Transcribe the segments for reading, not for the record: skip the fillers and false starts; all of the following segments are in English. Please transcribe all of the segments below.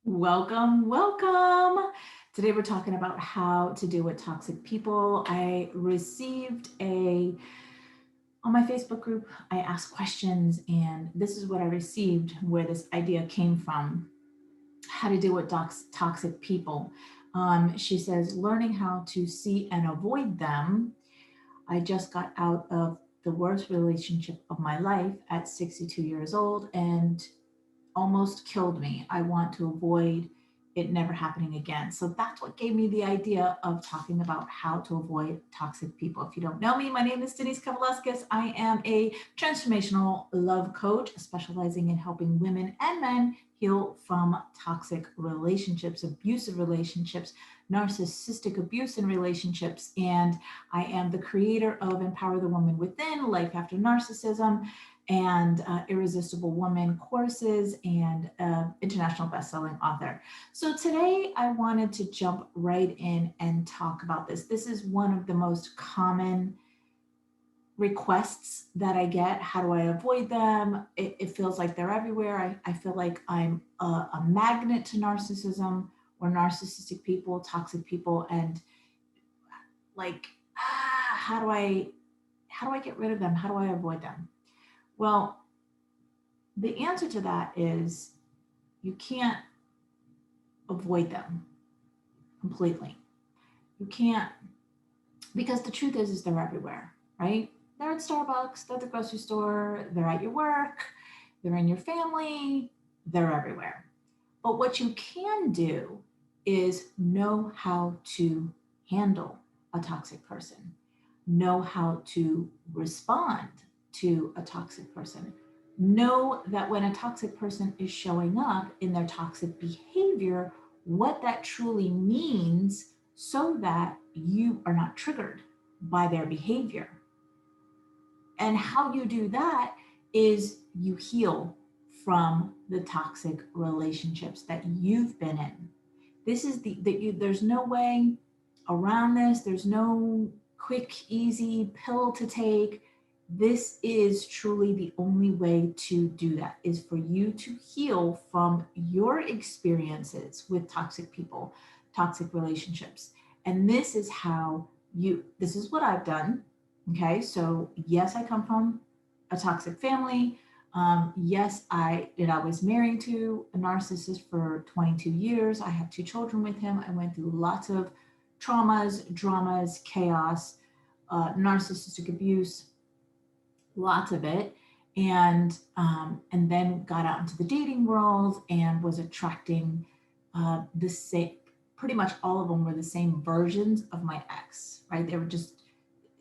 Welcome, welcome. Today we're talking about how to deal with toxic people. I received on my Facebook group, I asked questions and this is what I received where this idea came from. How to deal with toxic people. She says, learning how to see and avoid them. I just got out of the worst relationship of my life at 62 years old and almost killed me. I want to avoid it never happening again. So that's what gave me the idea of talking about how to avoid toxic people. If you don't know me, my name is Denise Kavalaskis. I am a transformational love coach specializing in helping women and men heal from toxic relationships, abusive relationships, narcissistic abuse in relationships. And I am the creator of Empower the Woman Within, Life After Narcissism, and Irresistible Woman courses, and international best-selling author. So today I wanted to jump right in and talk about this. This is one of the most common requests that I get. How do I avoid them? It feels like they're everywhere. I feel like I'm a magnet to narcissism or narcissistic people, toxic people, and like, how do I get rid of them? How do I avoid them? Well, the answer to that is you can't avoid them completely. You can't, because the truth is they're everywhere, right? They're at Starbucks, they're at the grocery store, they're at your work, they're in your family, they're everywhere. But what you can do is know how to handle a toxic person, know how to respond to a toxic person. Know that when a toxic person is showing up in their toxic behavior, what that truly means so that you are not triggered by their behavior. And how you do that is you heal from the toxic relationships that you've been in. This is there's no way around this. There's no quick, easy pill to take. This is truly the only way to do that, is for you to heal from your experiences with toxic people, toxic relationships. And this is what I've done. Okay. So yes, I come from a toxic family. Yes, I was married to a narcissist for 22 years. I have two children with him. I went through lots of traumas, dramas, chaos, narcissistic abuse, lots of it, and then got out into the dating world and was attracting the same. Pretty much all of them were the same versions of my ex, right? They were just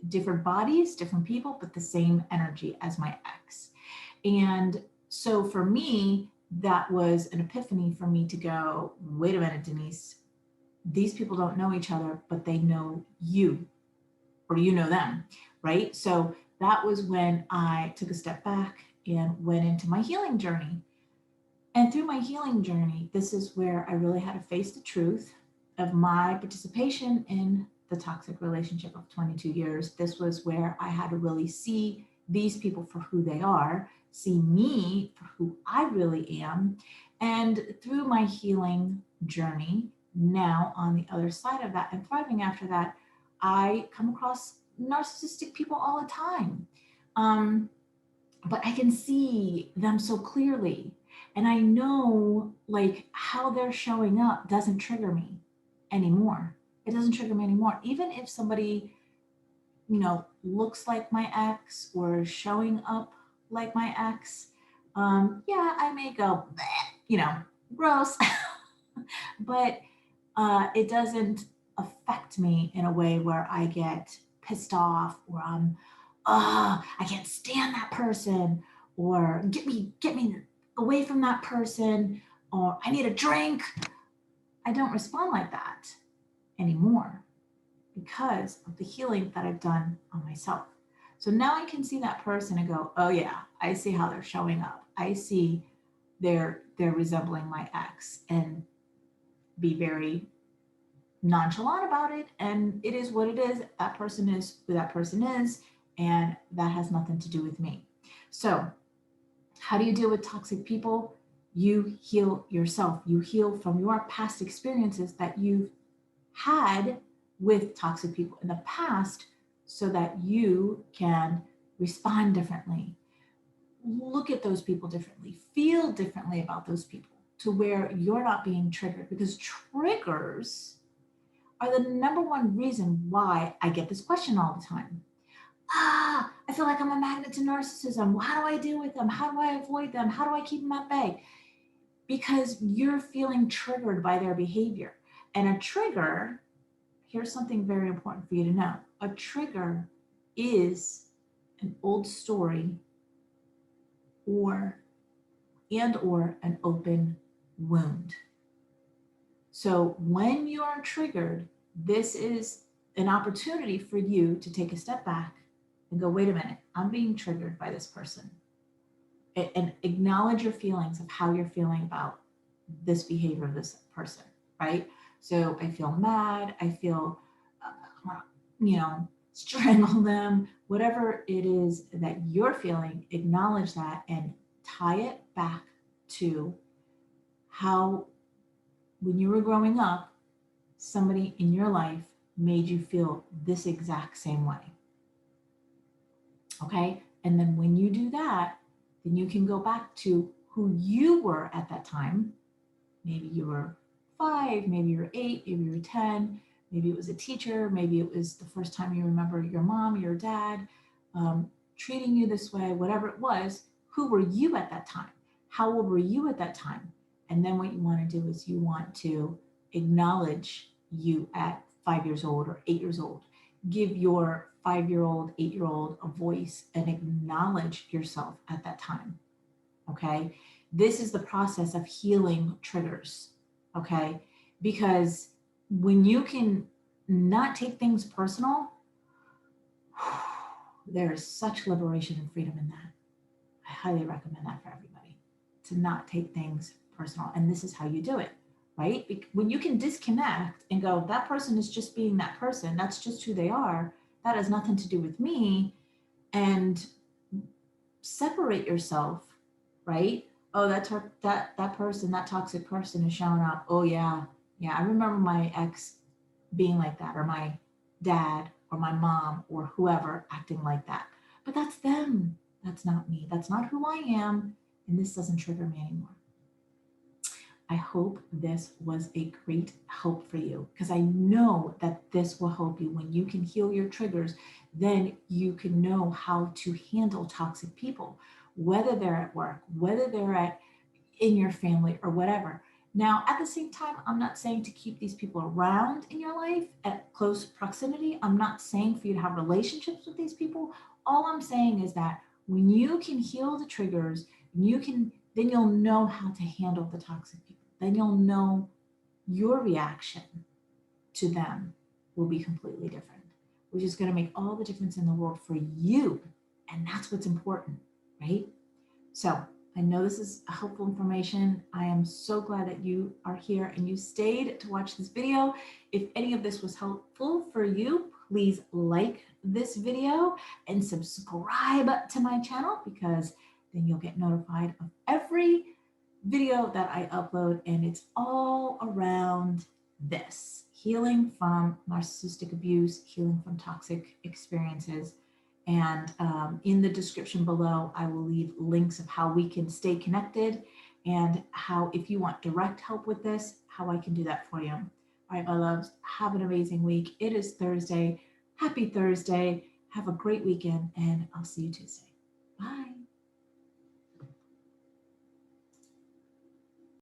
different bodies, different people, but the same energy as my ex. And so for me, that was an epiphany for me to go, wait a minute, Denise, these people don't know each other, but they know you, or you know them, right? So that was when I took a step back and went into my healing journey. And through my healing journey, this is where I really had to face the truth of my participation in the toxic relationship of 22 years. This was where I had to really see these people for who they are, see me for who I really am. And through my healing journey, now on the other side of that and thriving after that, I come across narcissistic people all the time. Um, but I can see them so clearly. And I know like how they're showing up doesn't trigger me anymore. It doesn't trigger me anymore. Even if somebody, looks like my ex or showing up like my ex, yeah, I may go, gross, but it doesn't affect me in a way where I get pissed off or I can't stand that person, or get me away from that person, or I need a drink. I don't respond like that anymore because of the healing that I've done on myself. So now I can see that person and go, oh yeah, I see how they're showing up. I see they're resembling my ex, and be very nonchalant about it. And it is what it is. That person is who that person is, and that has nothing to do with me. So how do you deal with toxic people? You heal yourself. You heal from your past experiences that you've had with toxic people in the past so that you can respond differently, look at those people differently, feel differently about those people to where you're not being triggered, because triggers are the number one reason why I get this question all the time. I feel like I'm a magnet to narcissism. How do I deal with them? How do I avoid them? How do I keep them at bay? Because you're feeling triggered by their behavior. And a trigger, here's something very important for you to know. A trigger is an old story or an open wound. So when you are triggered, this is an opportunity for you to take a step back and go, wait a minute, I'm being triggered by this person. And acknowledge your feelings of how you're feeling about this behavior of this person, right? So I feel mad, I feel, strangle them, whatever it is that you're feeling, acknowledge that and tie it back to how, when you were growing up, somebody in your life made you feel this exact same way. Okay? And then when you do that, then you can go back to who you were at that time. Maybe you were 5, maybe you were 8, maybe you were 10, maybe it was a teacher, maybe it was the first time you remember your mom, your dad treating you this way, whatever it was. Who were you at that time? How old were you at that time? And then what you want to do is you want to acknowledge you at 5 years old or 8 years old. Give your 5-year-old, 8-year-old a voice and acknowledge yourself at that time. Okay? This is the process of healing triggers. Okay? Because when you can not take things personal, there is such liberation and freedom in that. I highly recommend that for everybody, to not take things personal. And this is how you do it, right? When you can disconnect and go, that person is just being that person, that's just who they are, that has nothing to do with me, and separate yourself, right? Oh, that person, that toxic person is showing up. Oh yeah, I remember my ex being like that, or my dad or my mom or whoever acting like that. But that's them. That's not me. That's not who I am. And this doesn't trigger me anymore. I hope this was a great help for you, because I know that this will help you. When you can heal your triggers, then you can know how to handle toxic people, whether they're at work, whether they're in your family or whatever. Now, at the same time, I'm not saying to keep these people around in your life at close proximity. I'm not saying for you to have relationships with these people. All I'm saying is that when you can heal the triggers, then you'll know how to handle the toxic people. Then you'll know your reaction to them will be completely different, which is going to make all the difference in the world for you. And that's what's important, right? So I know this is helpful information. I am so glad that you are here and you stayed to watch this video. If any of this was helpful for you, please like this video and subscribe to my channel, because then you'll get notified of every video that I upload, and it's all around this: healing from narcissistic abuse, healing from toxic experiences. And in the description below, I will leave links of how we can stay connected, and how, if you want direct help with this, how I can do that for you. All right, my loves, have an amazing week. It is Thursday. Happy Thursday. Have a great weekend, and I'll see you Tuesday.